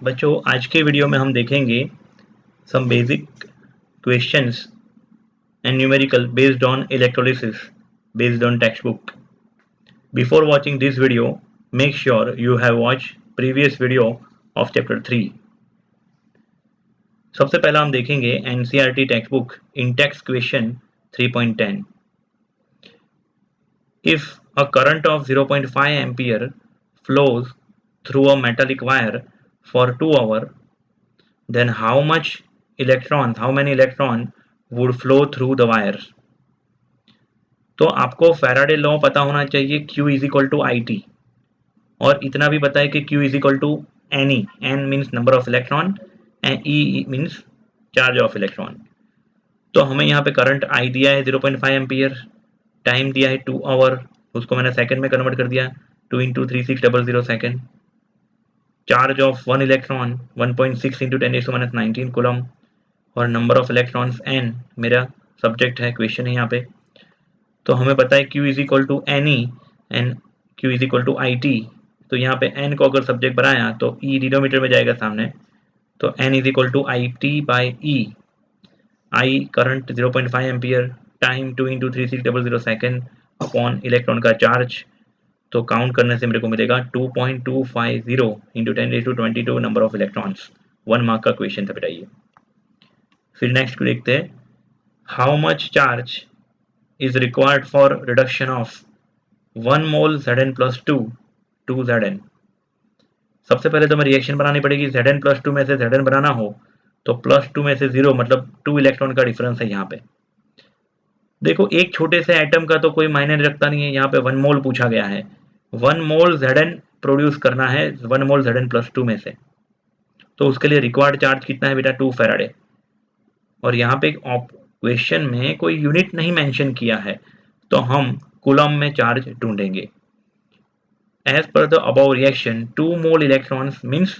बच्चों आज के वीडियो में हम देखेंगे some basic questions and numerical based on electrolysis based on textbook. Before watching this video, make sure you have watched previous video of chapter 3. सबसे पहला हम देखेंगे NCERT textbook in text question 3.10. If a current of 0.5 ampere flows through a metallic wire for 2 hours, then how many electrons would flow through the wires? तो आपको Faraday law पता होना चाहिए Q is equal to I T, और इतना भी पता है कि Q is equal to N E. N means number of electron and E means charge of electron. तो हमें यहाँ पे करंट आई दिया है 0.5 एम्पियर, टाइम दिया है 2 आवर, उसको मैंने सेकंड में कन्वर्ट कर दिया 2 into 3600 second. Charge of 1 electron 1.6 into 10⁻19 coulomb, और नंबर ऑफ इलेक्ट्रॉन्स n मेरा सब्जेक्ट है, क्वेश्चन है यहाँ पे. तो हमें पता है Q is equal to N E and Q is equal to I T. तो यहाँ पे n को अगर सब्जेक्ट बनाया तो E डिनोमीटर में जाएगा सामने, तो n is equal to I T by E. I current 0.5 ampere, time 2 into 3600 second upon electron का चार्ज. तो काउंट करने से मेरे को मिलेगा 2.250 into 10⁻22 number of electrons. 1 mark का क्वेश्चन था बेटा ये. फिर नेक्स्ट देखते हैं, how much charge is required for reduction of 1 mole Zn plus 2 to Zn. सबसे पहले तो हमें रिएक्शन बनानी पड़ेगी. Zn plus 2 में से Zn बनाना हो तो प्लस 2 में से 0, मतलब 2 इलेक्ट्रॉन का डिफरेंस है यहाँ पे. देखो एक छोटे से एटम का तो कोई मायने रखता नहीं है, यहाँ पे 1 मोल पूछा गया है. 1 मोल Zn प्रोड्यूस करना है 1 मोल Zn प्लस 2 में से, तो उसके लिए रिक्वायर्ड चार्ज कितना है बेटा 2 फैराडे. और यहाँ पे क्वेश्चन में कोई यूनिट नहीं मेंशन किया है, तो हम कूलम में चार्ज ढूंढेंगे. As per the above reaction 2 mole electrons means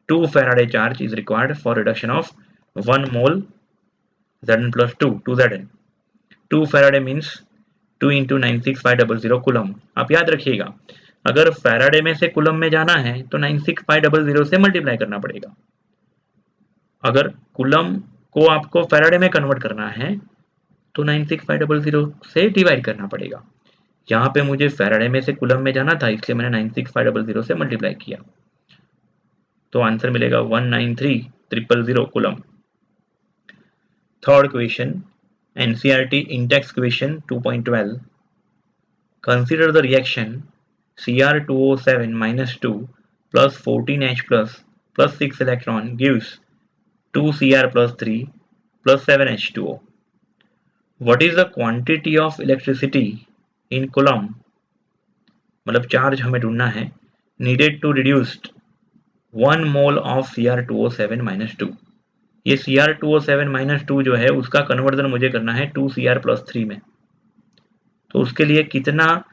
2 faraday charge is required for reduction of 1 mole Zn plus 2 to Zn. 2 faraday means 2 into 96500 coulomb. आप याद रखिएगा, अगर फैराडे में से कूलम में जाना है तो 96500 से मल्टीप्लाई करना पड़ेगा. अगर कूलम को आपको फैराडे में कन्वर्ट करना है तो 96500 से डिवाइड करना पड़ेगा. यहाँ पे मुझे फैराडे में से कूलम में जाना था, इसलिए मैंने 96500 से मल्टीप्लाई किया, तो आंसर मिलेगा 193000 coulomb. Third question, NCERT index question 2.12. Consider the reaction Cr2O7-2 plus 14H plus 6 electron gives 2Cr plus 3 plus 7H2O. What is the quantity of electricity in coulomb, मतलब चार्ज हमें ढूंढना है, needed to reduce 1 mole of Cr2O7-2. ये Cr2O7-2 जो है उसका conversion मुझे करना है 2Cr plus 3 में. तो उसके लिए कितना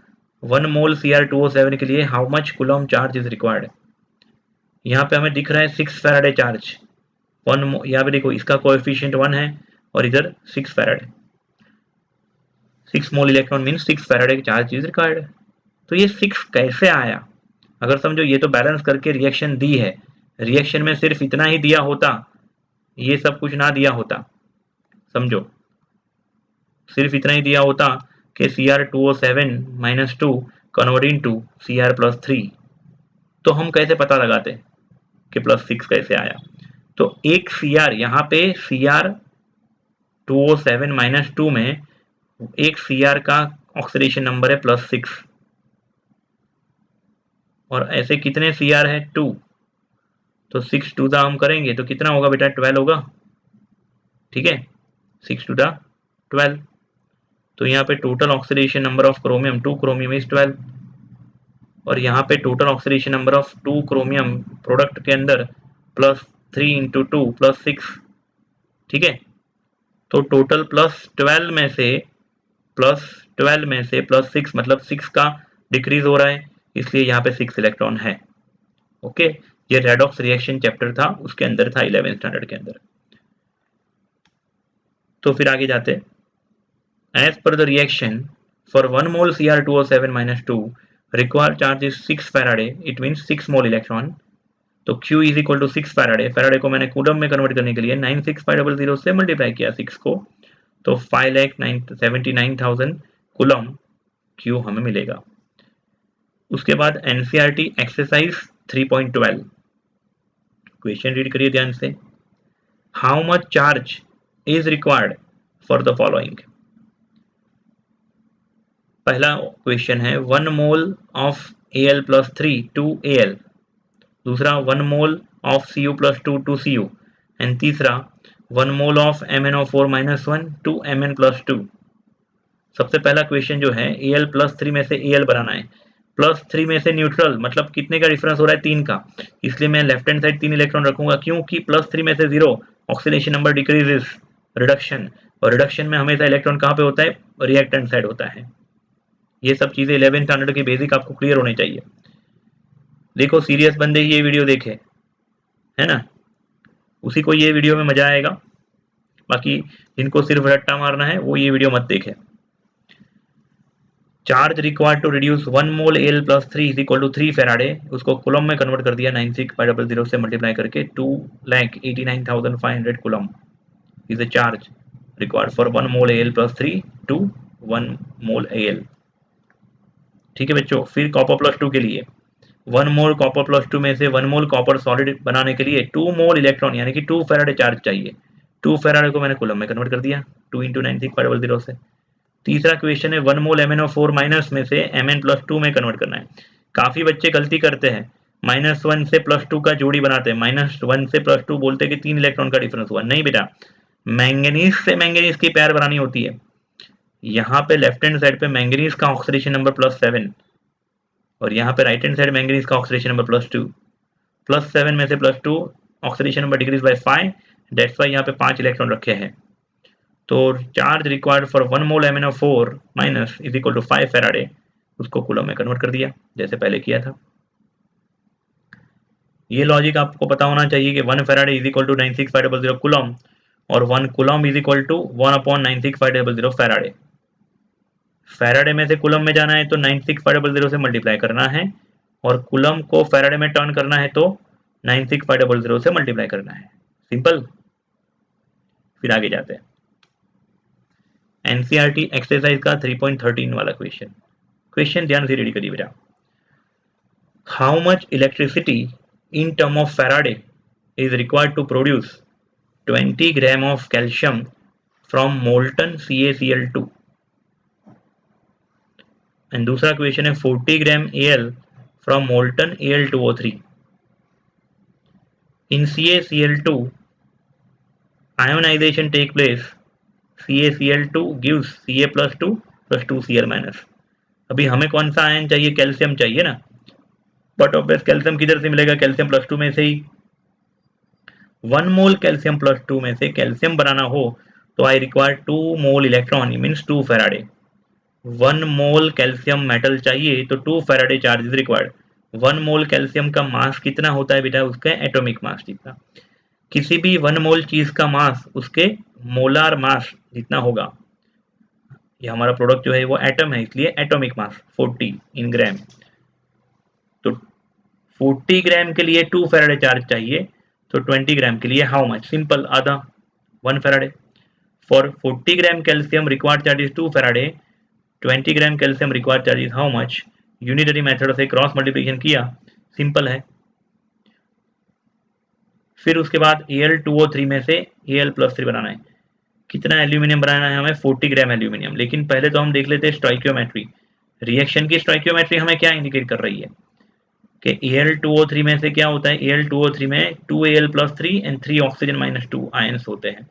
1 मोल Cr2O7 के लिए how much coulomb charge is required. यहाँ पे हमें दिख रहा है 6 फैराडे चार्ज. यहाँ पे देखो इसका कोएफिशिएंट 1 है और इधर 6 Faraday. 6 mole electron means 6 Faraday charge is required. तो ये 6 कैसे आया, अगर समझो ये तो बैलेंस करके रिएक्शन दी है, रिएक्शन में सिर्फ इतना ही दिया होता, ये सब कुछ ना दिया होता, समझो सिर्फ इतना ही दिया होता कि Cr2O7-2 convert into Cr plus 3, तो हम कैसे पता लगाते कि प्लस 6 कैसे आया. तो एक Cr यहाँ पे Cr2O7-2 में एक Cr का ऑक्सीडेशन नंबर है प्लस 6, और ऐसे कितने Cr है 2, तो 6 टू दा हम करेंगे तो कितना होगा बेटा 12 होगा. ठीक है, 6 टू दा 12. तो यहाँ पे total oxidation number of chromium 2 chromium is 12, और यहाँ पे total oxidation number of 2 chromium product के अंदर प्लस 3 इंटू 2 प्लस 6. ठीक है, तो टोटल प्लस 12 में से प्लस 6, मतलब 6 का डिक्रीज हो रहा है, इसलिए यहाँ पे 6 इलेक्ट्रॉन है. ओके, ये रेडॉक्स रिएक्शन चैप्टर था, उसके अंदर था 11th स्टैंडर्ड के अंदर. तो फिर आगे जाते, as per the reaction for 1 mole Cr2O7-2 required charge is 6 Faraday, it means 6 mole electron. तो Q is equal to 6 faraday, faraday को मैंने कूलम में कन्वर्ट करने के लिए 96500 से मल्टीप्लाई किया 6 को, तो 5,79,000 कूलम Q हमें मिलेगा। उसके बाद एनसीईआरटी एक्सरसाइज 3.12 क्वेश्चन रीड करिए ध्यान से। How much charge is required for the following. पहला क्वेश्चन है 1 mole of Al plus 3 to Al, दूसरा 1 mole of Cu plus 2 to Cu, and तीसरा 1 mole of MnO4 minus 1 to Mn plus 2। सबसे पहला question जो है Al प्लस 3 में से Al बनाना है, प्लस 3 में से न्यूट्रल, मतलब कितने का डिफरेंस हो रहा है 3 का, इसलिए मैं लेफ्ट हैंड साइड 3 इलेक्ट्रॉन रखूंगा, क्योंकि प्लस 3 में से 0 ऑक्सीडेशन नंबर डिक्रीजेस, रिडक्शन, और रिडक्शन में हमेशा इलेक्ट्रॉन कहाँ पे होता है, रिएक्टेंट साइड होता है। ये सब चीजें 11th स्टैंडर्ड के बेसिक आपको क्लियर होने चाहिए। देखो सीरियस बंदे ही ये वीडियो देखे, है ना, उसी को ये वीडियो में मजा आएगा, बाकी जिनको सिर्फ रट्टा मारना है वो ये वीडियो मत देखे। Charge required to reduce 1 mole Al plus 3 is equal to 3 faraday, उसको कूलम में कन्वर्ट कर दिया 96500 से मल्टीप्लाई करके 2,89,500 coulomb is the charge required for 1 mole Al plus 3 to 1 mole Al। ठीक है बच्चों, फिर कॉपर प्लस 2 के लिए 1 मोल कॉपर प्लस 2 में से 1 मोल कॉपर सॉलिड बनाने के लिए 2 मोल इलेक्ट्रॉन यानी कि 2 फैराडे चार्ज चाहिए। 2 फैराडे को मैंने कूलम में कन्वर्ट कर दिया 2 इंटू 96500 से। तीसरा क्वेश्चन है 1 मोल MnO4 माइनस में से Mn प्लस 2 में कन्वर्ट करना है। काफी बच्चे गलती करते हैं, -1 से +2 का जोड़ी बनाते हैं, -1 से +2 बोलते हैं कि 3 इलेक्ट्रॉन का डिफरेंस हुआ, नहीं बेटा, मैंगनीज से मैंगनीज की पेयर बनानी होती है। यहाँ पे लेफ्ट हैंड साइड पे मैंगनीज का ऑक्सीडेशन नंबर +7 और यहाँ पे राइट हैंड साइड मैंगनीज का ऑक्सीडेशन नंबर +2, +7 में से +2 oxidation number decrease by 5, that's why यहाँ पे 5 इलेक्ट्रॉन रखे हैं। तो charge required for 1 mole MnO4 minus is equal to 5 faraday, उसको कूलम में कन्वर्ट कर दिया जैसे पहले किया था। ये लॉजिक आपको पता होना चाहिए कि 1 faraday is equal to 96500 coulomb और 1 coulomb is equal to 1/96500 faraday. Faraday में से कूलम में जाना है तो 96500 से मल्टीप्लाई करना है और कूलम को फैराडे में टर्न करना है तो 96500 से मल्टीप्लाई करना है, सिंपल। फिर आगे जाते हैं एनसीईआरटी एक्सरसाइज का 3.13 वाला क्वेश्चन। क्वेश्चन ध्यान से रीड करिए बेटा। How much electricity in term of faraday is required to produce 20 gram of calcium from molten CaCl2, and दूसरा क्वेश्चन है 40 gram Al from molten Al2O3। In CaCl2 ionization take place, CaCl2 gives Ca plus 2 plus 2Cl minus। अभी हमें कौन सा ion चाहिए, calcium चाहिए ना, but obvious calcium किधर से मिलेगा, कैल्शियम प्लस 2 में से ही। 1 मोल कैल्शियम प्लस 2 में से कैल्शियम बनाना हो तो I require 2 mole electron means 2 Faraday. 1 mole calcium metal चाहिए तो 2 faraday charge is required. 1 mole calcium का मास कितना होता है बेटा, उसका एटॉमिक मास जितना। किसी भी 1 मोल चीज का मास उसके मोलार मास जितना होगा। ये हमारा प्रोडक्ट जो है वो एटम है, इसलिए एटॉमिक मास 40 इन ग्राम। तो 40 ग्राम के लिए 2 फैराडे चार्ज चाहिए, तो 20 ग्राम के लिए हाउ मच, सिंपल, आधा 1 Faraday. For 40 gram calcium required charge is 2 Faraday, 20 gram calcium required charge is how much. Unitary method से क्रॉस मल्टीप्लिकेशन किया, सिंपल है। फिर उसके बाद Al2O3 में से Al प्लस 3 बनाना है। कितना एल्यूमिनियम बनाना है हमें, 40 ग्राम एल्यूमिनियम। लेकिन पहले तो हम देख लेते हैं स्टोइकियोमेट्री। रिएक्शन की स्टोइकियोमेट्री हमें क्या इंडिकेट कर रही है कि Al2O3 में से क्या होता है, Al2O3 में 2Al plus 3 and 3 oxygen minus 2 ions होते हैं।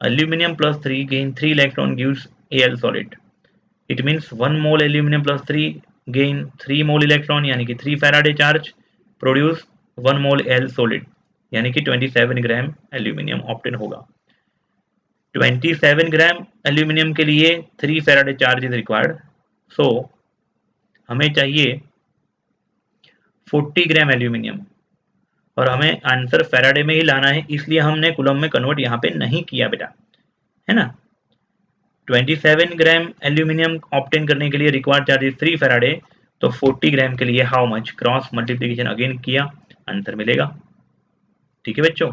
Aluminium plus 3 gain 3 electron gives Al solid. It means 1 mole aluminium plus 3 gain 3 mole electron यानी कि 3 Faraday charge produce 1 mole Al solid यानी कि 27 ग्राम एल्यूमिनियम ऑप्टेन होगा। 27 gram aluminium के लिए 3 Faraday charge is required, सो हमें चाहिए 40 ग्राम एल्यूमिनियम और हमें आंसर फैराडे में ही लाना है, इसलिए हमने कूलम में कन्वर्ट यहाँ पे नहीं किया बेटा, है ना। 27 ग्राम एल्यूमिनियम ऑप्टेन करने के लिए रिक्वायर्ड चार्ज इज 3 फैराडे, तो 40 ग्राम के लिए how much, cross multiplication again किया आंसर मिलेगा। ठीक है बच्चों,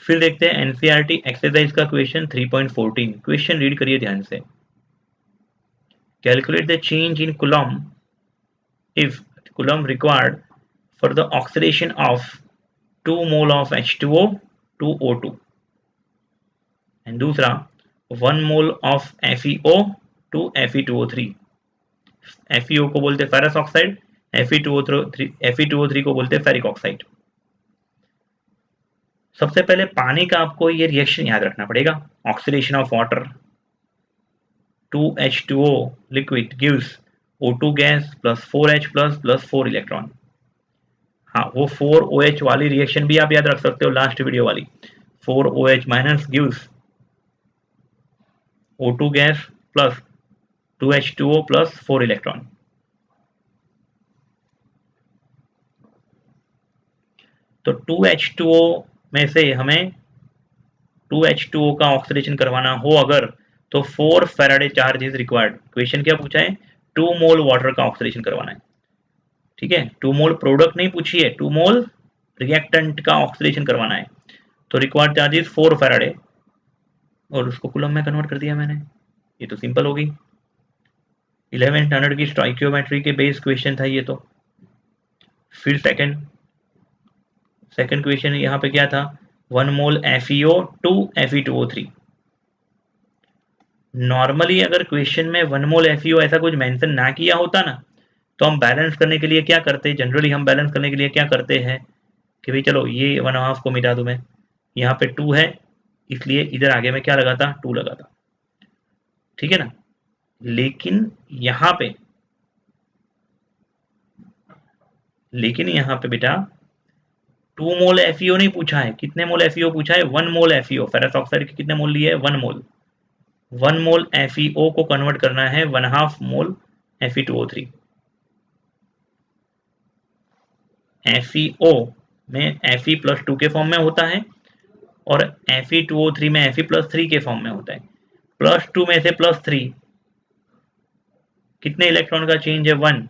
फिर देखते हैं एनसीईआरटी एक्सरसाइज का क्वेश्चन 3.14। क्वेश्चन रीड करिए ध्यान से। Calculate the change in coulomb if coulomb required for the oxidation of 2 mole of H2O to O2 and दूसरा 1 mole of FeO to Fe2O3। FeO को बोलते फेरस ऑक्साइड, Fe2O3 को बोलते ferric oxide. सबसे पहले पानी का आपको ये रिएक्शन याद रखना पड़ेगा। Oxidation of water 2H2O liquid gives O2 gas plus 4H plus 4 electron. हाँ, वो 4OH वाली रिएक्शन भी आप याद रख सकते हो, लास्ट वीडियो वाली। 4OH minus gives O2 gas plus 2H2O plus 4 electron. तो 2H2O में से हमें 2H2O का ऑक्सीडेशन करवाना हो अगर, तो 4 Faraday charge is required. Question क्या पूछा है? 2 मोल वाटर का ऑक्सीडेशन करवाना है। ठीक है, 2 मोल प्रोडक्ट नहीं पूछी है, 2 मोल रिएक्टेंट का ऑक्सीडेशन करवाना है। तो रिक्वायर्ड चार्ज इज 4 फैराडे और उसको कूलम में कन्वर्ट कर दिया मैंने। ये तो सिंपल होगी। 11th स्टैंडर्ड की स्टोइकियोमेट्री के बेस क्वेश्चन था ये तो। फिर सेकंड क्वेश्चन यहाँ पे क्या था? 1 mole FeO to Fe2O3। Normally अगर क्वेश्चन में 1 मोल FeO ऐसा कुछ मेंशन ना किया होता ना, तो हम बैलेंस करने के लिए क्या करते? जनरली हम बैलेंस करने के लिए क्या करते हैं कि भाई चलो ये 1/2 को मिटा दूं मैं, यहाँ पे 2 है इसलिए इधर आगे में क्या लगाता? 2 लगाता। ठीक है ना। लेकिन यहाँ पे बेटा 2 मोल FeO नहीं पूछा है। कितने मोल FeO पूछा है? 1 मोल FeO। फेरस ऑक्साइड के कितने मोल लिए है? 1 मोल। 1 मोल FeO को कन्वर्ट करना है 1/2 मोल Fe2O3। FeO में Fe प्लस 2 के फॉर्म में होता है और Fe2O3 में Fe प्लस 3 के फॉर्म में होता है। प्लस 2 में से प्लस 3 कितने इलेक्ट्रॉन का चेंज है? 1।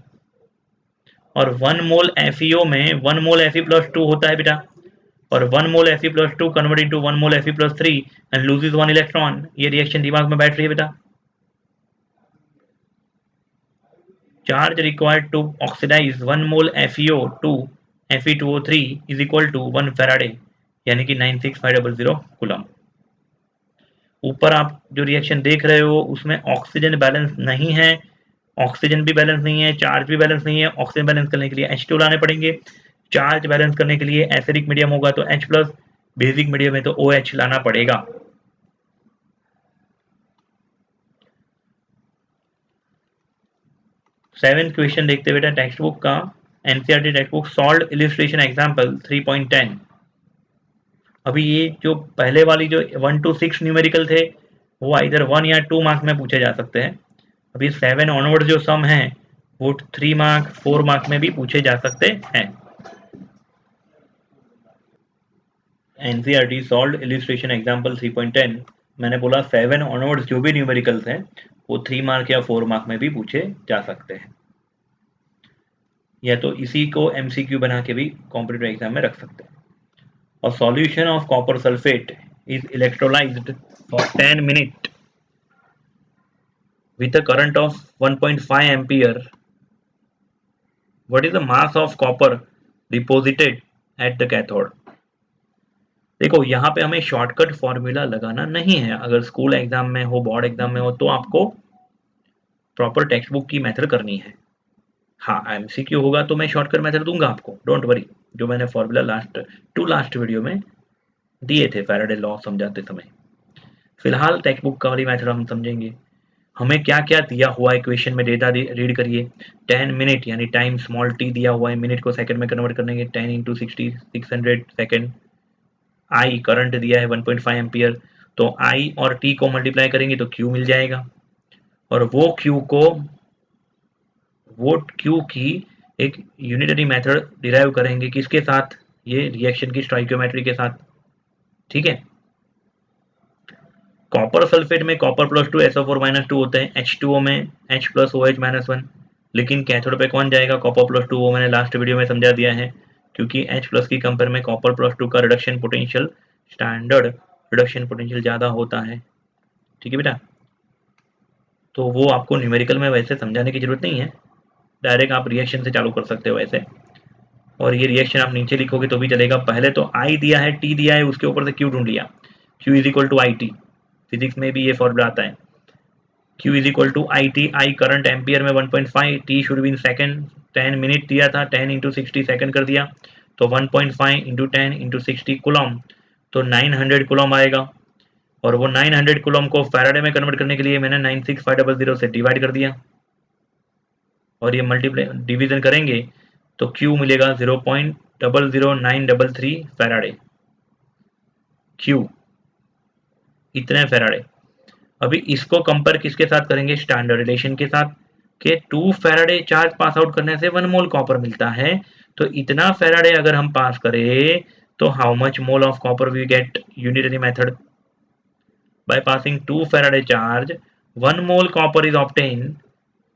और 1 मोल FeO में 1 मोल Fe प्लस 2 होता है बेटा, और 1 mole Fe plus 2 convert into 1 mole Fe plus 3 and loses 1 electron. ये रिएक्शन दिमाग में बैठ रही है बेटा। Charge required to oxidize 1 mole FeO to Fe2O3 is equal to 1 faraday, यानी कि 96500 कूलम। ऊपर आप जो रिएक्शन देख रहे हो उसमें ऑक्सीजन बैलेंस नहीं है, ऑक्सीजन भी बैलेंस नहीं है, चार्ज भी बैलेंस नहीं है। ऑक्सीजन बैलेंस करने के लिए H2 लाने पड़ेंगे, चार्ज बैलेंस करने के लिए एसिडिक मीडियम होगा तो H प्लस, बेसिक मीडियम है तो OH लाना पड़ेगा। सेवेंथ क्वेश्चन देखते बेटा टेक्स्ट बुक का, NCERT text book solve illustration example 3.10। अभी ये जो पहले वाली जो 1 to 6 न्यूमेरिकल थे वो इधर 1 या 2 मार्क्स में पूछे जा सकते हैं। अभी 7 ऑनवर्ड जो सम है वो 3 मार्क 4 मार्क में भी पूछे जा सकते हैं। NCERT solve illustration example 3.10। मैंने बोला 7 ऑनवर्ड्स जो भी न्यूमेरिकल्स हैं वो 3 मार्क या 4 मार्क में भी पूछे जा सकते हैं, या तो इसी को MCQ बना के भी कॉम्पिटिटिव एग्जाम में रख सकते हैं। A solution of copper sulfate is electrolyzed for 10 minutes with a current of 1.5 ampere. What is the mass of copper deposited at the cathode? देखो यहाँ पे हमें शॉर्टकट फॉर्मूला लगाना नहीं है। अगर स्कूल एग्जाम में हो, बोर्ड एग्जाम में हो, तो आपको प्रॉपर टेक्स्ट बुक की मेथड करनी है। हाँ, MCQ होगा तो मैं शॉर्टकट मेथड दूंगा आपको, डोंट वरी। जो मैंने फॉर्मूला लास्ट वीडियो में दिए थे फैराडे लॉ समझाते समय। फिलहाल टेक्स्ट बुक का वाली मेथड हम समझेंगे। हमें क्या क्या दिया हुआ है क्वेश्चन में, डेटा रीड करिए। 10 मिनट यानी टाइम स्मॉल t दिया हुआ है, मिनट को सेकंड में कन्वर्ट करने के 10 इंटू 60 600 सेकेंड। आई करंट दिया है 1.5 एम्पियर, तो आई और t को मल्टीप्लाई करेंगे तो q मिल जाएगा, और वो q की एक यूनिटरी मेथड डिराइव करेंगे किसके साथ? ये रिएक्शन की स्टोइकियोमेट्री के साथ। ठीक है। कॉपर सल्फेट में कॉपर प्लस 2 SO4 माइनस 2 होते हैं, H2O में H प्लस OH माइनस 1। लेकिन कैथोड पे कौन जाएगा? कॉपर प्लस 2, वो मैंने लास्ट वीडियो में समझा दिया है। क्योंकि H प्लस की कंपेयर में कॉपर प्लस 2 का reduction potential standard reduction potential ज़्यादा होता है। ठीक है बेटा, तो वो आपको न्यूमेरिकल में वैसे समझाने की जरूरत नहीं है, डायरेक्ट आप रिएक्शन से चालू कर सकते हो वैसे। और ये रिएक्शन आप नीचे लिखोगे तो भी चलेगा। पहले तो I दिया है, T दिया है, उसके ऊपर से Q ढूंढ लिया। Q is equal to I T, physics में भी ये फॉर्मूला आता है। Q is equal to I T, I current ampere में 1.5, T should be in second, 10 minute दिया था, 10 इंटू 60 सेकेंड कर दिया, तो 1.5 इंटू 10 इंटू 60 कुलम, तो 900 कुलम आएगा। और वो 900 कुलम को फैराडे में कन्वर्ट करने के लिए मैंने 96500 से डिवाइड कर दिया, और ये मल्टीप्लाई डिवीजन करेंगे तो Q मिलेगा 0.00933 फैराडे। Q इतने फैराडे। अभी इसको कंपेयर किसके साथ करेंगे? स्टैंडर्ड रिलेशन के साथ, कि 2 फैराडे चार्ज पास आउट करने से 1 मोल कॉपर मिलता है, तो इतना फैराडे अगर हम पास करें तो how much mole of copper we get? Unitary method, by passing 2 Faraday charge 1 mole copper is obtained.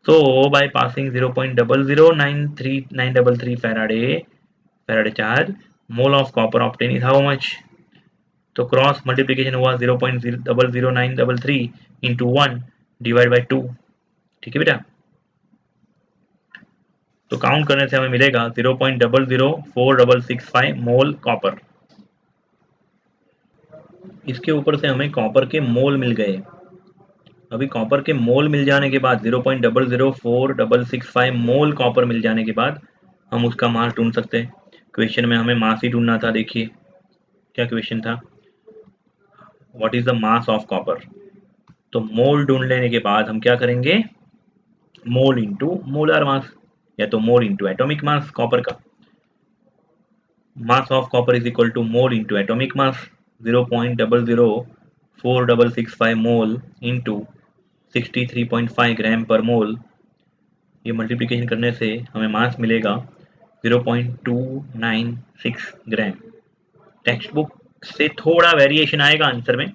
So by passing 0.00933 Faraday charge, mole of copper obtained is how much? तो क्रॉस मल्टीप्लीकेशन हुआ 0.00933 into 1 divide by 2। ठीक है बेटा, तो count करने से हमें मिलेगा 0.004665 मोल कॉपर। इसके ऊपर से हमें कॉपर के मोल मिल गए। अभी कॉपर के मोल मिल जाने के बाद 0.004665 मोल कॉपर मिल जाने के बाद हम उसका मास ढूंढ सकते हैं। क्वेश्चन में हमें मास ही ढूंढना था। देखिए क्या क्वेश्चन था, what is the mass of copper. तो मोल ढूंढ लेने के बाद हम क्या करेंगे, मोल इंटू मोलर मास, या तो mole into atomic mass copper का। Mass of copper is equal to mole into atomic mass, 0.004665 mole into 63.5 gram per mole. ये मल्टीप्लिकेशन करने से हमें मास मिलेगा 0.296 ग्राम। टेक्स्ट बुक से थोड़ा वेरिएशन आएगा आंसर में,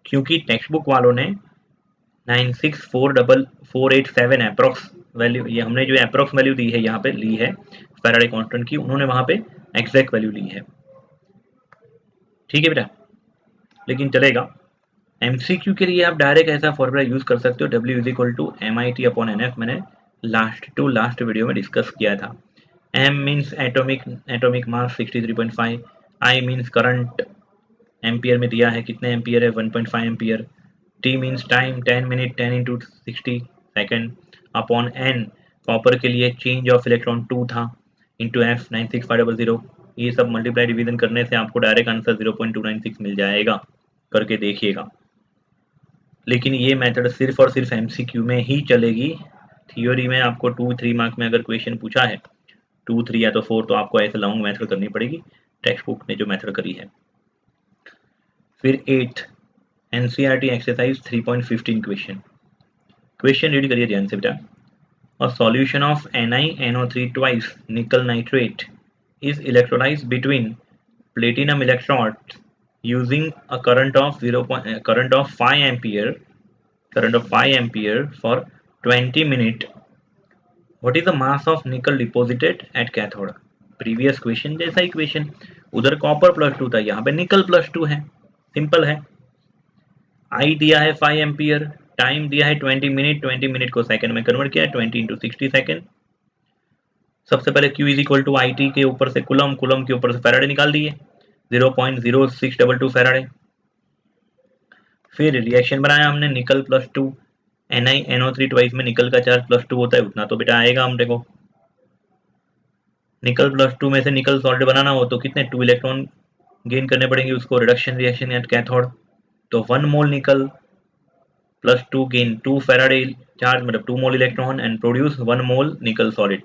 क्योंकि टेक्स्ट बुक वालों ने 964487 अप्रोक्स वैल्यू, ये हमने जो अप्रोक्स वैल्यू दी है यहाँ पे ली है फैराडे कांस्टेंट की, उन्होंने वहां पे एग्जैक्ट वैल्यू ली है। ठीक है बेटा, लेकिन चलेगा। एमसीक्यू के लिए आप डायरेक्ट ऐसा फॉर्मूला यूज कर सकते हो, W is equal to MIT/NF। मैंने लास्ट वीडियो में डिस्कस किया था। M means atomic mass 63.5, I means current, ampere में दिया है कितने एम्पियर है 1.5 ampere, T means time 10 minute 10 into 60 second, upon N copper के लिए चेंज ऑफ इलेक्ट्रॉन 2 था, इंटू F 96500। ये सब मल्टीप्लाई डिवीजन करने से आपको डायरेक्ट आंसर 0.296 मिल जाएगा। करके देखिएगा। लेकिन ये मेथड सिर्फ और सिर्फ एमसीक्यू में ही चलेगी। थियोरी में आपको 2-3 मार्क में अगर क्वेश्चन पूछा है 2-3 या तो 4, तो आपको ऐसे लॉन्ग मेथड करनी पड़ेगी टेक्स्ट बुक ने जो मेथड करी है। फिर 8 एनसीईआरटी एक्सरसाइज 3.15 क्वेश्चन रीड करिए ध्यान से बेटा। A solution of NiNO3 twice निकल nitrate is electrolyzed between platinum electrodes using a current of 5 ampere for 20 minutes. What is the mass of nickel deposited at cathode? Previous question जैसा ही question, उधर copper +2 था, यहाँ पे निकल +2 है। Simple है। आई दिया है 5 एम्पियर, टाइम दिया है 20 मिनट, 20 मिनट को सेकंड में कन्वर्ट किया है 20 इंटू 60 सेकेंड। सबसे पहले Q is equal to I T के ऊपर से कुलम, कुलम के ऊपर से फैराडे निकाल दिए 0.0622 फैराडे। फिर रिएक्शन बनाया हमने, निकल +2, NiNO3 ट्वाइस में निकल का चार्ज +2 होता है, उतना तो बेटा आएगा हम देखो। निकल +2 में से निकल सॉल्ट बनाना हो तो कितने 2 इलेक्ट्रॉन गेन करने पड़ेंगे उसको, रिडक्शन रिएक्शन एट कैथोड। तो 1 मोल निकल +2 गेन 2 फैराडे चार्ज, मतलब 2 मोल इलेक्ट्रॉन एंड प्रोड्यूस 1 मोल निकल सॉलिड।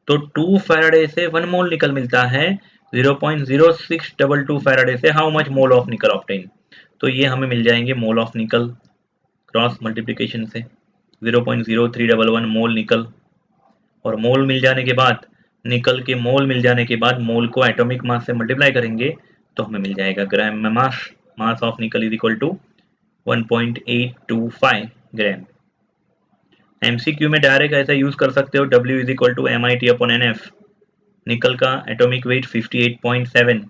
तो 2 फैराडे से 1 मोल निकल मिलता है, 0.0622 फैराडे से हाउ मच मोल ऑफ निकल ऑब्टेन। तो ये हमें मिल जाएंगे मोल ऑफ निकल क्रॉस मल्टीप्लिकेशन से 0.0311 मोल निकल। और मोल मिल जाने के बाद, निकल के मोल मिल जाने के बाद मोल को एटॉमिक मास से मल्टीप्लाई करेंगे तो हमें मिल जाएगा ग्राम में mass. Mass of nickel is equal to 1.825 gram. MCQ में डायरेक्ट ऐसा यूज कर सकते हो, W is equal to MIT/NF। निकल का एटॉमिक वेट 58.7,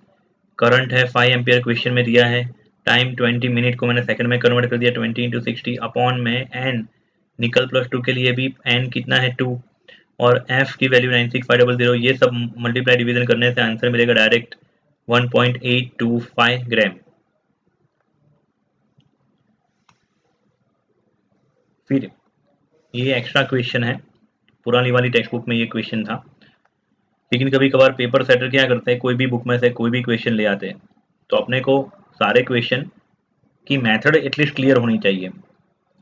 करंट है 5 एम्पियर क्वेश्चन में दिया है, टाइम 20 मिनट को मैंने सेकंड में कन्वर्ट कर दिया, 20 × 60 अपॉन में एन, निकल +2 के लिए भी एन कितना है 2, और एफ की वैल्यू 96500, ये सब मल्टीप्लाई डिवीजन करने से आंसर मिलेगा डायरेक्ट 1.825 ग्राम। फिर ये एक्स्ट्रा क्वेश्चन है, पुरानी वाली टेक्स्ट बुक में ये क्वेश्चन था, लेकिन कभी कभार पेपर सेटर क्या करते हैं, कोई भी बुक में से कोई भी क्वेश्चन ले आते हैं, तो अपने को सारे क्वेश्चन की मेथड एटलीस्ट क्लियर होनी चाहिए,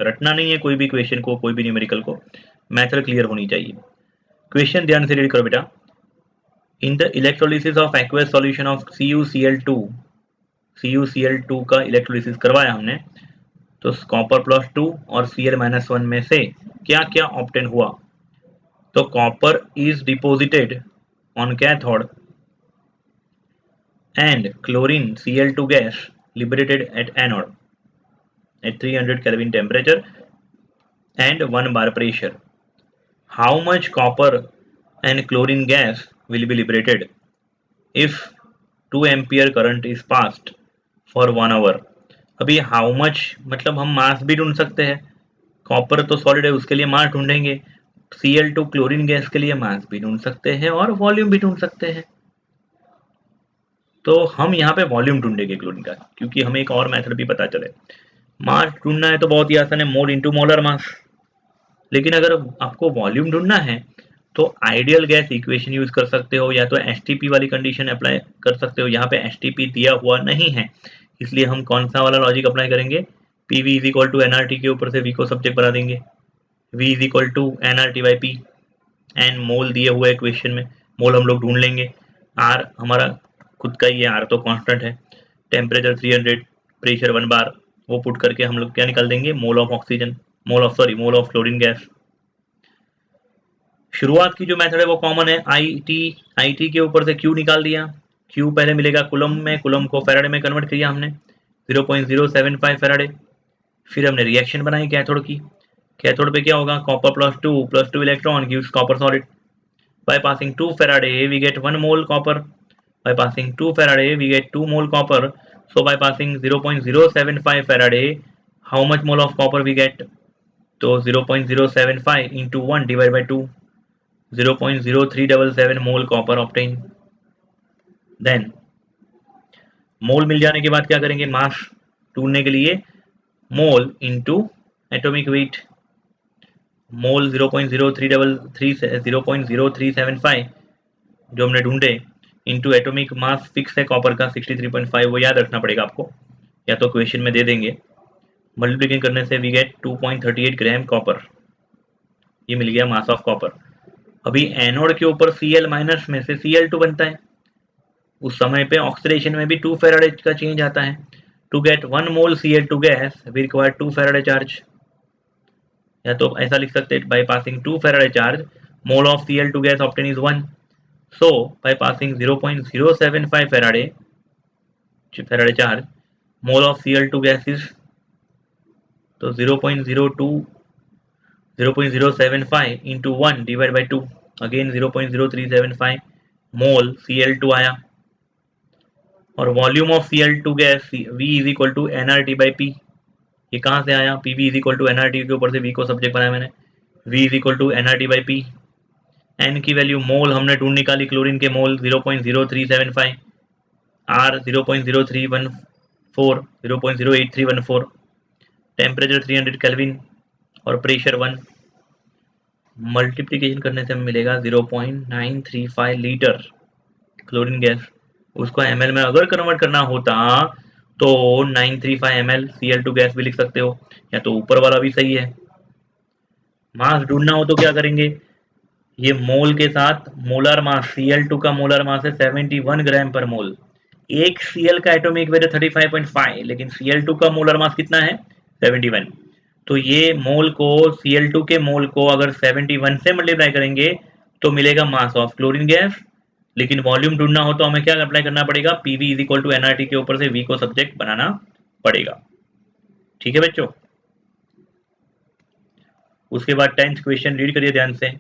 रटना नहीं है कोई भी क्वेश्चन को, कोई भी न्यूमेरिकल को, मेथड क्लियर होनी चाहिए। क्वेश्चन ध्यान से रीड करो बेटा। In the electrolysis of aqueous solution of CuCl2, CuCl2 का इलेक्ट्रोलिसिस करवाया हमने, तो कॉपर +2 और Cl-1 में से क्या क्या ऑब्टेन हुआ, तो copper is deposited on cathode and chlorine Cl2 gas liberated at anode at 300 Kelvin temperature and 1 bar pressure. How much copper and chlorine gas will be liberated if 2 ampere current is passed for 1 hour? अभी how much मतलब हम मास भी ढूंढ सकते हैं, copper तो solid है उसके लिए मास ढूंढेंगे, Cl2 क्लोरीन गैस के लिए मास भी ढूंढ सकते हैं और वॉल्यूम भी ढूंढ सकते हैं। तो हम यहाँ पे वॉल्यूम ढूंढेंगे क्लोरीन का, क्योंकि हमें एक और मेथड भी पता चले। मास ढूंढना है तो बहुत ही आसान है, मोल इंटू मोलर मास, लेकिन अगर आपको वॉल्यूम ढूंढना है तो आइडियल गैस इक्वेशन यूज कर सकते हो, या तो एसटीपी वाली कंडीशन अप्लाई कर सकते हो। यहाँ पे एसटीपी दिया हुआ नहीं है, इसलिए हम कौन सा वाला लॉजिक अप्लाई करेंगे, PV is equal to NRT के ऊपर से वी को सब्जेक्ट बना देंगे, V is equal to NRT by P, N mole दिए हुए क्वेश्चन में, मोल हम लोग ढूंढ लेंगे, आर हमारा खुद का ही है, आर तो कांस्टेंट है, टेम्परेचर 300, प्रेशर 1 बार, वो पुट करके हम लोग क्या निकाल देंगे, mole of oxygen, mole of chlorine gas. शुरुआत की जो मेथड है वो कॉमन है, आई टी के ऊपर से क्यू निकाल दिया, क्यू पहले मिलेगा कुलम में, कुलम को फैराडे में कन्वर्ट किया हमने 0.075 फैराडे। फिर हमने रिएक्शन बनाई कैथोड की, कैथोड पे क्या होगा, copper +2 electron gives copper solid, by passing 2 Faraday we get 1 mole copper, by passing 2 Faraday we get 2 mole copper, so by passing 0.075 Faraday how much mole of copper we get, तो 0.075 into 1 divided by 2, 0.0377 mole copper obtained। Then मोल मिल जाने के बाद क्या करेंगे, मास ढूंढने के लिए मोल into atomic weight, मोल 0.0375 जो हमने ढूंढे इंटू एटॉमिक मास फिक्स है कॉपर का 63.5, वो याद रखना पड़ेगा आपको, या तो क्वेश्चन में दे देंगे, मल्टीप्लिकेशन करने से वी गेट 2.38 ग्राम कॉपर, ये मिल गया मास ऑफ कॉपर। अभी एनोड के ऊपर Cl- में से Cl2 बनता है, उस समय पे ऑक्सीडेशन में भी 2 फेराडे का चेंज आता है, to get 1 mole Cl2 gas we require 2 faraday charge, या तो ऐसा लिख सकते हैं, by passing 2 faraday charge mole of Cl2 gas obtain is 1, so by passing 0.075 Faraday charge, mole of Cl2 gas is, तो 0.075 into 1 divided by 2, again 0.0375 mole Cl2 आया, और volume of Cl2 gas V is equal to NRT by P, ये कहाँ से आया, P V is equal to NRT के ऊपर से V को सब्जेक्ट बनाया मैंने, V is equal to NRT by P, N की वैल्यू मोल हमने ढूंढ निकाली, क्लोरीन के मोल 0.0375, आर 0.8314, टेम्परेचर 300 केल्विन और प्रेशर 1, मल्टीप्लिकेशन करने से हमें मिलेगा 0.935 लीटर क्लोरीन गैस, उसको ml में अगर कन्वर्ट करना होता तो 935 ml Cl2 गैस भी लिख सकते हो, या तो ऊपर वाला भी सही है। मास ढूंढना हो तो क्या करेंगे, ये मोल के साथ मोलर मास, Cl2 का मोलर मास है 71 ग्राम पर मोल, एक Cl का एटॉमिक वेट है 35.5, लेकिन Cl2 का मोलर मास कितना है 71, तो ये मोल को Cl2 के मोल को अगर 71 से मल्टीप्लाई करेंगे तो मिलेगा मास ऑफ क्लोरीन गैस, लेकिन वॉल्यूम ढूंढना हो तो हमें क्या अप्लाई करना पड़ेगा, PV is equal to NRT के ऊपर से वी को सब्जेक्ट बनाना पड़ेगा। ठीक है बच्चों, उसके बाद 10th क्वेश्चन रीड करिए ध्यान से।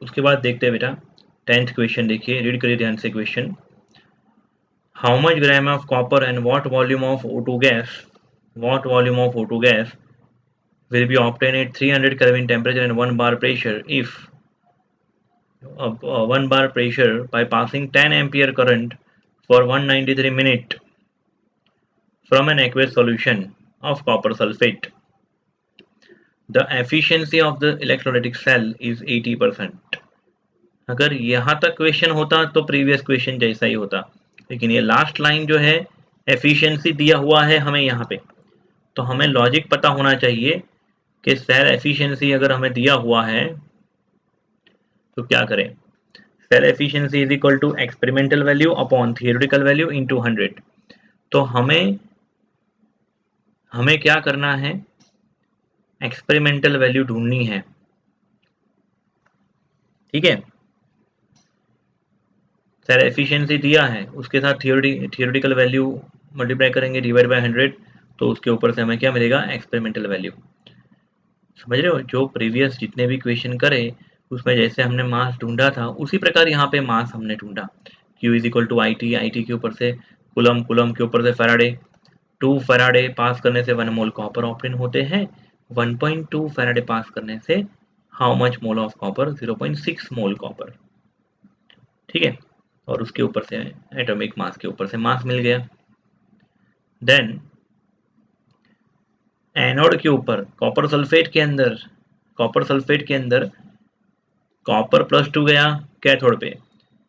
उसके बाद देखते हैं बेटा 10th क्वेश्चन, देखिए रीड करिए ध्यान से question. How much gram of copper and what volume of O2 gas will be obtained at 300 Kelvin temperature and 1 bar pressure if 1 bar pressure by passing 10 ampere current for 193 minutes from an aqueous solution of copper sulfate. The efficiency of the electrolytic cell is 80%. अगर यहाँ तक question होता तो previous question जैसा ही होता, लेकिन ये last line जो है एफिशिएंसी दिया हुआ है हमें यहाँ पे, तो हमें लॉजिक पता होना चाहिए कि सेल एफिशिएंसी अगर हमें दिया हुआ है तो क्या करें। Cell efficiency is equal to experimental value upon theoretical value into 100। तो हमें क्या करना है, एक्सपेरिमेंटल वैल्यू ढूंढनी है, ठीक है। सेल एफिशिएंसी दिया है, उसके साथ थियोरेटिकल वैल्यू मल्टीप्लाई करेंगे डिवाइड बाय 100, तो उसके ऊपर से हमें क्या मिलेगा, एक्सपेरिमेंटल वैल्यू। समझ रहे हो, जो प्रीवियस जितने भी क्वेश्चन करे उसमें जैसे हमने मास ढूंढा था उसी प्रकार यहाँ पे मास हमने ढूंढा। Q is equal to IT के ऊपर से कुलम, कुलम के ऊपर से फैराडे, 2 फैराडे पास करने से 1 मोल कॉपर ऑप्टेन होते हैं, 1.2 फैराडे पास करने से how much mole of copper, 0.6 mole copper, ठीक है। और उसके ऊपर से एटॉमिक मास के ऊपर से मास मिल गया। देन एनोड के ऊपर कॉपर सल्फेट के अंदर कॉपर +2 गया कैथोड पे,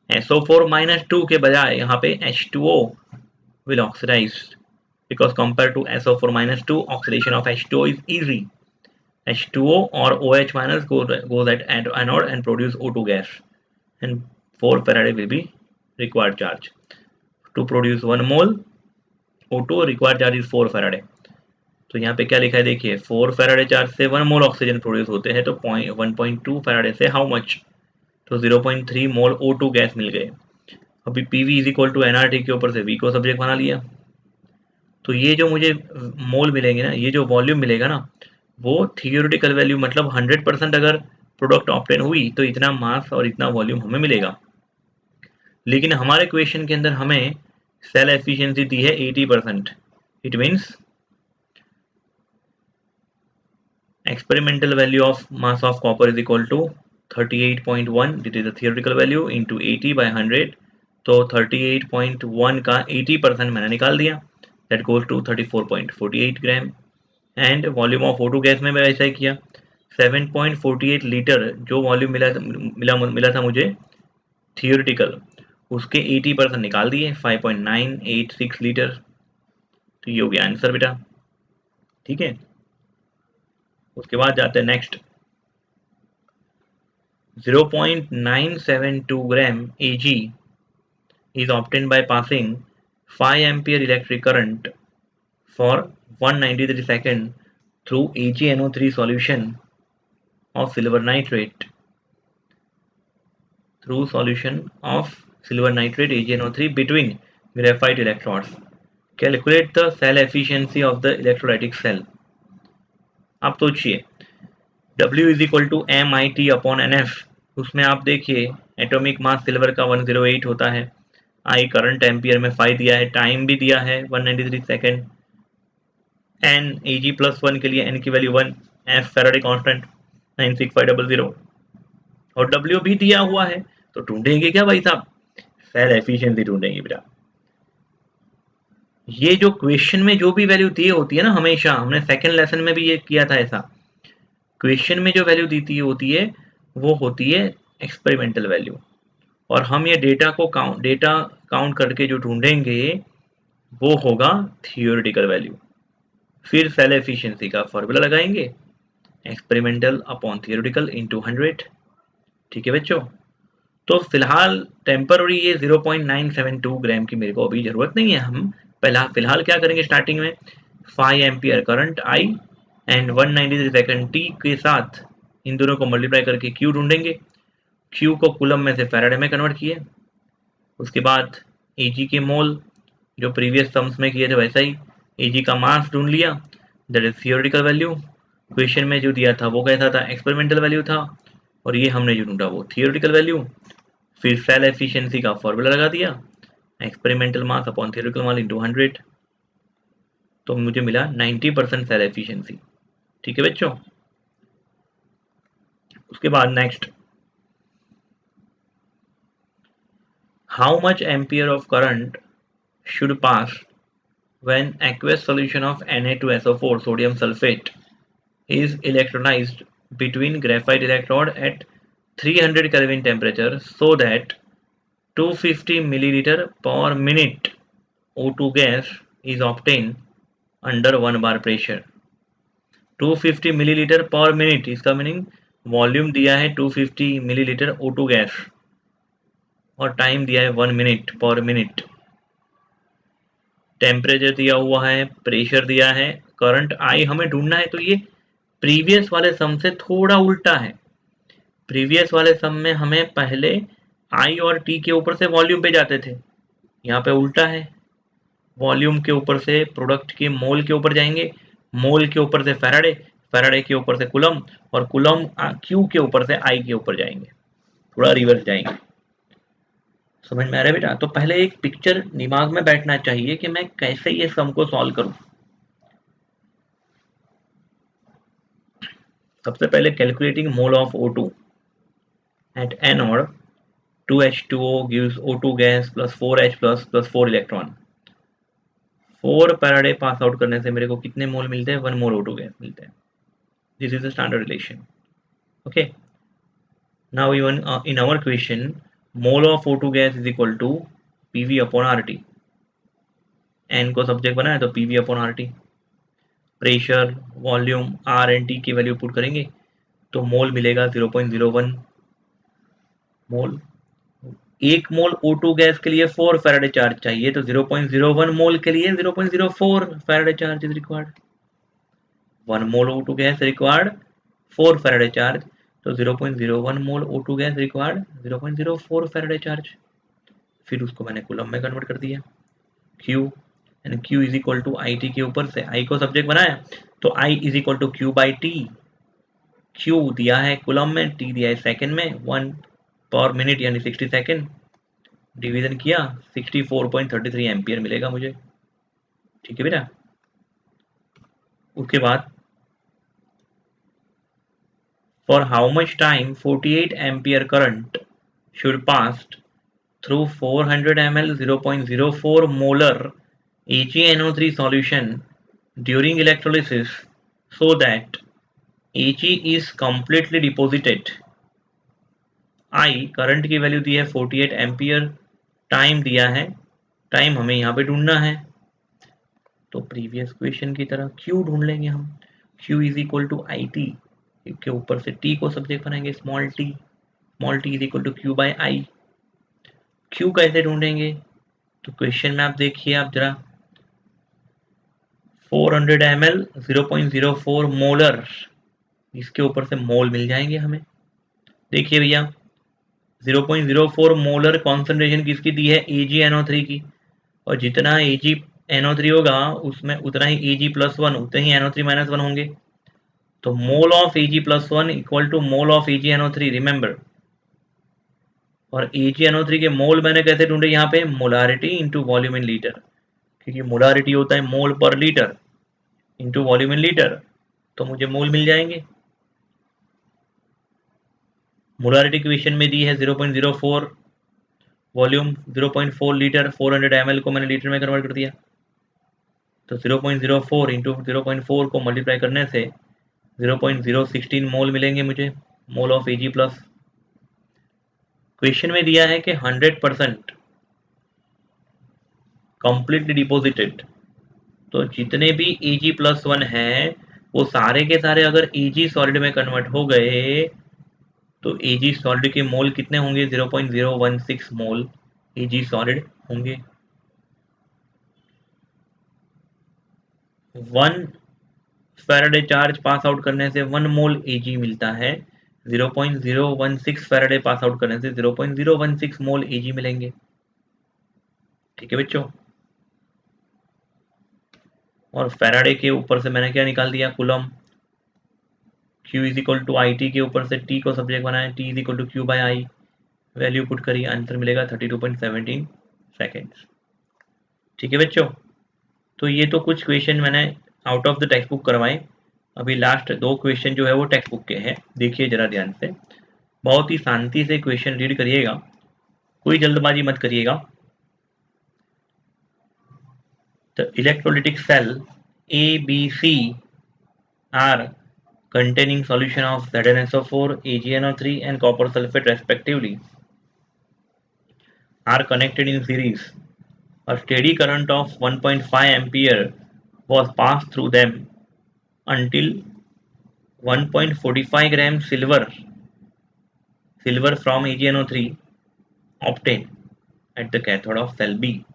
SO4 - 2 के बजाय यहाँ पे H2O will oxidize because compared to SO4 - 2 oxidation of H2O is easy. H2O or OH- goes at anode and produce O2 gas and 4 Faraday will be required charge. To produce 1 mole O2 required charge is 4 Faraday. तो यहाँ पे क्या लिखा है देखिए, 4 Faraday charge से 1 मोल oxygen produce होते हैं, तो 1.2 फैराडे से हाउ मच, तो 0.3 मोल O2 गैस मिल गए। अभी PV is equal to NRT के ऊपर से V को सब्जेक्ट बना लिया, तो ये जो मुझे मोल मिलेंगे ना, ये जो वॉल्यूम मिलेगा ना, वो थियोरेटिकल वैल्यू मतलब 100% अगर प्रोडक्ट ऑप्टेन हुई तो इतना मास और इतना वॉल्यूम हमें मिलेगा। लेकिन हमारे क्वेश्चन के अंदर हमें सेल एफिशिएंसी दी है 80%। It means experimental value of mass of copper is equal to 38.1, this is the theoretical value, into 80 by 100, तो 38.1 का 80% मैंने निकाल दिया, that goes to 34.48 gram. And volume of O2 gas में मैं ऐसा ही किया, 7.48 लीटर जो वॉल्यूम मिला था मुझे थियोरिटिकल, उसके 80% निकाल दिए, 5.986 लीटर। तो ये हो गया आंसर बेटा, ठीक है। उसके बाद जाते हैं next, 0.972 gram Ag is obtained by passing 5 ampere electric current for 193 seconds through AgNO3 solution of silver nitrate AgNO3 between graphite electrodes. Calculate the cell efficiency of the electrolytic cell. आप सोचिए, W is equal to MIT/NF, उसमें आप देखिए atomic mass silver का 108 होता है, I current ampere में 5 दिया है, टाइम भी दिया है 193 सेकेंड, N Ag+1 के लिए N की वैल्यू 1, F फैराडे कांस्टेंट 96500 और W भी दिया हुआ है। तो ढूंढेंगे क्या भाई साहब, सेल एफिशिएंसी ढूंढेंगे बेटा। ये जो क्वेश्चन में जो भी वैल्यू दी होती है ना, हमेशा हमने सेकंड लेसन में भी ये किया था, ऐसा क्वेश्चन में जो वैल्यू दी होती है वो होती है एक्सपेरिमेंटल वैल्यू, और हम ये डेटा काउंट करके जो ढूंढेंगे वो होगा थियोरेटिकल वैल्यू। फिर सेल एफिशिएंसी का फॉर्मूला लगाएंगे, एक्सपेरिमेंटल अपॉन थियोरेटिकल इनटू 100, ठीक है बच्चों। तो फिलहाल टेम्पररी ये 0.972 ग्राम की मेरे को अभी जरूरत नहीं है। हम फिलहाल क्या करेंगे, स्टार्टिंग में 5 ampere current I and 193 second T के साथ इन दोनों को मल्टीप्लाई करके Q ढूंढेंगे। Q को कूलम में से फैराडे में कन्वर्ट किए, उसके बाद Ag के मोल जो प्रीवियस सम्स में किए थे वैसा ही, Ag का मास ढूंढ लिया, that is theoretical value. Question में जो दिया था वो कैसा था, एक्सपेरिमेंटल वैल्यू था। और ये हमने जो ढूंढा वो थियोरेटिकल वैल्यू, फिर सेल एफिशिएंसी का फॉर्मूला लगा दिया, experimental mass upon theoretical mass into 100, तो मुझे मिला 90% सेल एफिशिएंसी। ठीक है बच्चों। उसके बाद next, how much ampere of current should pass when aqueous solution of Na2SO4 sodium sulfate is electrolyzed between graphite electrode at 300 Kelvin temperature so that 250 milliliter per minute O2 gas is obtained under 1 bar pressure। 250 millilitre पर minute, इसका meaning volume दिया है 250 millilitre O2 gas और time दिया है 1 minute पर minute, temperature दिया हुआ है, प्रेशर दिया है, करंट आई हमें ढूंढना है। तो ये प्रीवियस वाले सम से थोड़ा उल्टा है। प्रीवियस वाले सम में हमें पहले आई और टी के ऊपर से वॉल्यूम पे जाते थे, यहाँ पे उल्टा है, वॉल्यूम के ऊपर से प्रोडक्ट के मोल के ऊपर जाएंगे, मोल के ऊपर से फैराडे, फैराडे के ऊपर से कुलम, और कुलम क्यू के ऊपर से आई के ऊपर जाएंगे, थोड़ा रिवर्स जाएंगे। समझ में आ रहा है बेटा? तो पहले एक पिक्चर दिमाग में बैठना चाहिए कि मैं कैसे ये सम को सॉल्व करूं। सबसे पहले calculating mole of O2 at anode, 2H2O gives O2 gas plus 4H plus 4 electron. 4 Faraday pass out करने से मेरे को कितने मोल मिलते हैं? 1 मोल O2 गैस मिलते हैं। This is the standard relation. Okay, now even in our question mole of O2 gas is equal to PV upon RT। N को सब्जेक्ट बनाया तो PV upon RT, pressure, volume, R and T की वैल्यू put करेंगे तो मोल मिलेगा 0.01 मोल। 1 मोल O2 gas के लिए 4 फैराडे चार्ज चाहिए, तो 0.01 मोल के लिए 0.04 Faraday charge is required. 1 mole O2 gas required 4 Faraday charge, तो 0.01 मोल O2 gas required 0.04 Faraday charge. फिर उसको मैंने कूलम में कन्वर्ट कर दिया, Q यानी Q is equal to I T के ऊपर से I को सब्जेक्ट बनाया तो I is equal to Q by टी। Q दिया है कूलम में, T दिया है सेकंड में, 1 पर मिनट यानी 60 सेकंड, डिवीजन किया 64.33 एम्पियर मिलेगा मुझे। ठीक है बेटा। उसके बाद for how much time 48 ampere current should pass through 400 ml 0.04 molar AgNO3 solution during electrolysis so that Ag is completely deposited। I current की वैल्यू दी है 48 एम्पियर, टाइम दिया है, टाइम हमें यहाँ पे ढूंढना है, तो प्रीवियस क्वेश्चन की तरह Q ढूंढ लेंगे हम। Q is equal to I T, के ऊपर से T को सब्जेक्ट बनाएंगे small t is equal to Q by I. Q कैसे ढूंढेंगे? तो क्वेश्चन में आप देखिए, आप जरा 400 ml 0.04 मोलर, इसके ऊपर से मोल मिल जाएंगे हमें। देखिए भैया 0.04 मोलर कॉन्सेंट्रेशन किसकी दी है? AgNO3 की, और जितना AgNO3 होगा उसमें उतना ही Ag+1, उतने ही NO3 -1 होंगे, तो mole of Ag+1 equal to mole of AgNO3, remember. और AgNO3 के मोल मैंने कैसे ढूंढे? यहाँ पे molarity into volume in litre, क्योंकि मोलारिटी होता है mole per litre into volume in litre, तो मुझे मोल मिल जाएंगे। मोलारिटी क्वेश्चन में दी है 0.04, वॉल्यूम 0.4 लीटर, 400 ml को मैंने लीटर में कन्वर्ट कर दिया, तो 0.04 इंटू 0.4 को मल्टीप्लाई करने से 0.016 मोल मिलेंगे मुझे, mole of Ag plus. Question में दिया है कि 100% कंप्लीटली डिपोजिटेड, तो जितने भी Ag+1 है वो सारे के सारे अगर Ag सॉलिड में कन्वर्ट हो गए तो Ag सॉलिड के मोल कितने होंगे? 0.016 मोल Ag सॉलिड होंगे। 1 फैराडे चार्ज पास आउट करने से 1 मोल Ag मिलता है, 0.016 फैराडे पास आउट करने से 0.016 मोल Ag मिलेंगे। ठीक है बच्चों। और फैराडे के ऊपर से मैंने क्या निकाल दिया? Coulomb. Q is equal to I T के ऊपर से T को सब्जेक्ट बनाए, T is equal to Q by I, value put करिए, आंसर मिलेगा 32.17 सेकेंड्स। ठीक है बच्चों, तो ये तो कुछ क्वेश्चन मैंने out of the text book करवाए। अभी लास्ट 2 क्वेश्चन जो है वो टेक्स्ट बुक के हैं, देखिए जरा ध्यान से, बहुत ही शांति से क्वेश्चन रीड करिएगा, कोई जल्दबाजी मत करिएगा। The electrolytic cell A, B, C are containing solution of ZnSO4, AgNO3 and copper sulfate respectively are connected in series. A steady current of 1.5 ampere was passed through them until 1.45 gram silver from AgNO3 obtained at the cathode of cell B.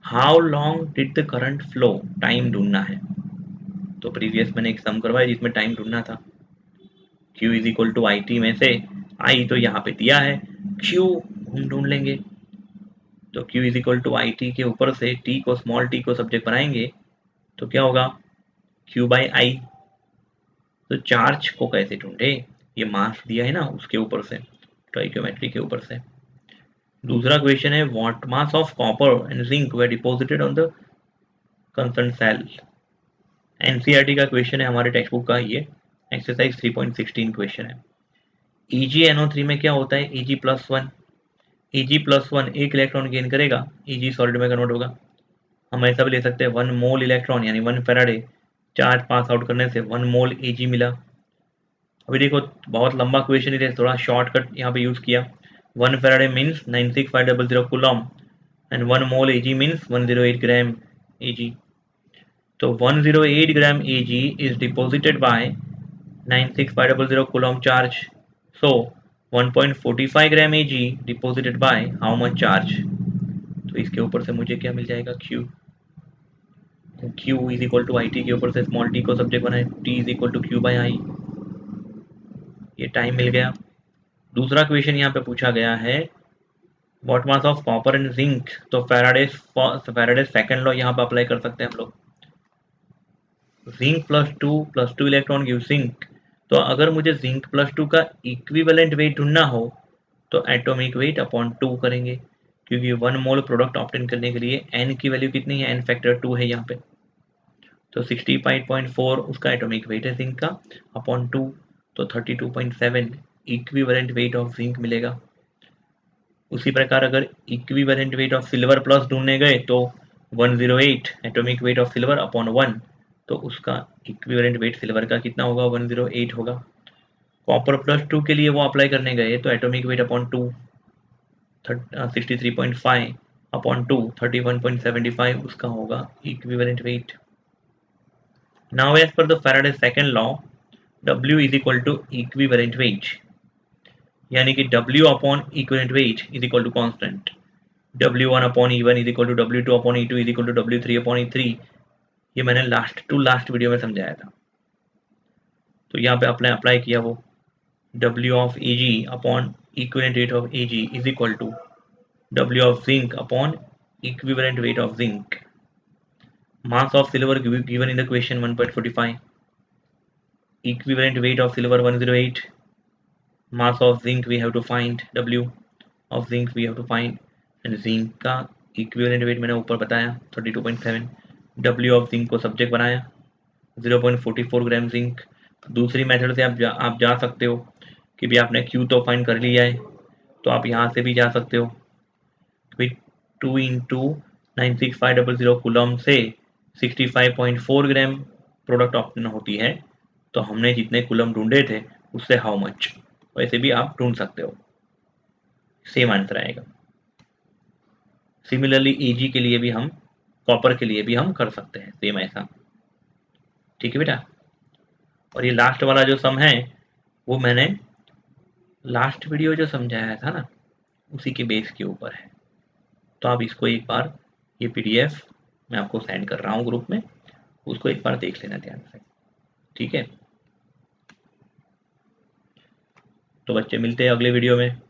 How long did the current flow? Time ढूंढना है। तो previous मैंने एक सम करवाया जिसमें time ढूंढना था। Q is equal to I T में से I तो यहाँ पे दिया है, Q हम ढूंढ लेंगे। तो Q is equal to I T के ऊपर से T को स्मॉल t को सब्जेक्ट बनाएंगे तो क्या होगा, Q बाई आई। तो चार्ज को कैसे ढूंढे, ये मास दिया है ना उसके ऊपर से, स्टोइकियोमेट्री के ऊपर से। दूसरा क्वेश्चन है, what mass of copper and zinc were deposited on the concern cell. NCERT का क्वेश्चन है हमारे टेक्स्ट बुक का, ये एक्सरसाइज 3.16 क्वेश्चन है। EgNO3 में क्या होता है, Eg+1, Eg+1 एक इलेक्ट्रॉन गेन करेगा, Eg सॉलिड में कन्वर्ट होगा। हम ऐसा भी ले सकते हैं 1 मोल इलेक्ट्रॉन यानी 1 फैराडे चार्ज पास आउट करने से 1 मोल Eg मिला। अभी देखो बहुत लंबा क्वेश्चन है, थोड़ा शॉर्टकट यहाँ पे यूज किया। 1 Faraday means 96500 coulomb and 1 mole Ag means 108 gram Ag। तो 108 ग्राम Ag is deposited by 96500 coulomb charge. So 1.45 gram Ag deposited by how much charge? तो इसके ऊपर से मुझे क्या मिल जाएगा, Q। Q is equal to I T के ऊपर से स्मॉल t को सब्जेक्ट बनाए, T is equal to Q by I, ये टाइम मिल गया। दूसरा क्वेश्चन यहाँ पे पूछा गया है, what mass of copper and zinc. तो फैराडे सेकंड लॉ यहाँ पे अप्लाई कर सकते हैं हम लोग। Zinc plus two electron give zinc. तो अगर मुझे जिंक +2 का इक्विवेलेंट वेट ढूंढना हो तो एटॉमिक वेट अपॉन 2 करेंगे, क्योंकि 1 मोल प्रोडक्ट ऑब्टेन करने के लिए n की वैल्यू कितनी है, n फैक्टर 2 है यहाँ पे। तो 65.4 उसका एटॉमिक वेट है जिंक का, अपॉन 2 तो 32.7 इक्विवेलेंट वेट ऑफ जिंक मिलेगा। उसी प्रकार अगर equivalent weight of silver plus ढूंढने गए तो 108 atomic weight of silver upon 1, तो उसका इक्विवेलेंट वेट सिल्वर का कितना होगा, 108 होगा। कॉपर +2 के लिए वो अप्लाई करने गए तो एटॉमिक वेट अपॉन 2 63.5 अपॉन 2 31.75 उसका होगा equivalent weight. Now as per the Faraday second law, W is equal to equivalent weight, यानी कि W upon equivalent weight is equal to constant. W1 upon E1 is equal to W2 upon E2 is equal to W3 upon E3। ये मैंने last video में समझाया था। तो यहाँ पे आपने अप्लाई किया वो W of Ag upon equivalent weight of Ag is equal to W of zinc upon equivalent weight of zinc. Mass of silver given in the question 1.45, equivalent weight of silver 108, mass of zinc we have to find, W of zinc we have to find, and zinc का equivalent weight मैंने ऊपर बताया 32.7, W of zinc को subject बनाया 0.44 gram zinc. दूसरी method से आप जा सकते हो कि भी आपने Q तो फाइंड कर लिया है, तो आप यहाँ से भी जा सकते हो कि 2 इंटू 96500 कूलम से 65.4 ग्राम प्रोडक्ट ऑप्शन होती है, तो हमने जितने कूलम ढूंढे थे उससे हाउ मच, वैसे भी आप ढूंढ सकते हो, सेम आंसर आएगा। सिमिलरली Ag के लिए भी हम, कॉपर के लिए भी हम कर सकते हैं सेम ऐसा। ठीक है बेटा, और ये लास्ट वाला जो सम है वो मैंने लास्ट वीडियो जो समझाया था ना उसी के बेस के ऊपर है। तो आप इसको एक बार, ये PDF मैं आपको सेंड कर रहा हूँ ग्रुप में, उसको एक बार देख लेना ध्यान से। ठीक है, तो बच्चे मिलते हैं अगले वीडियो में।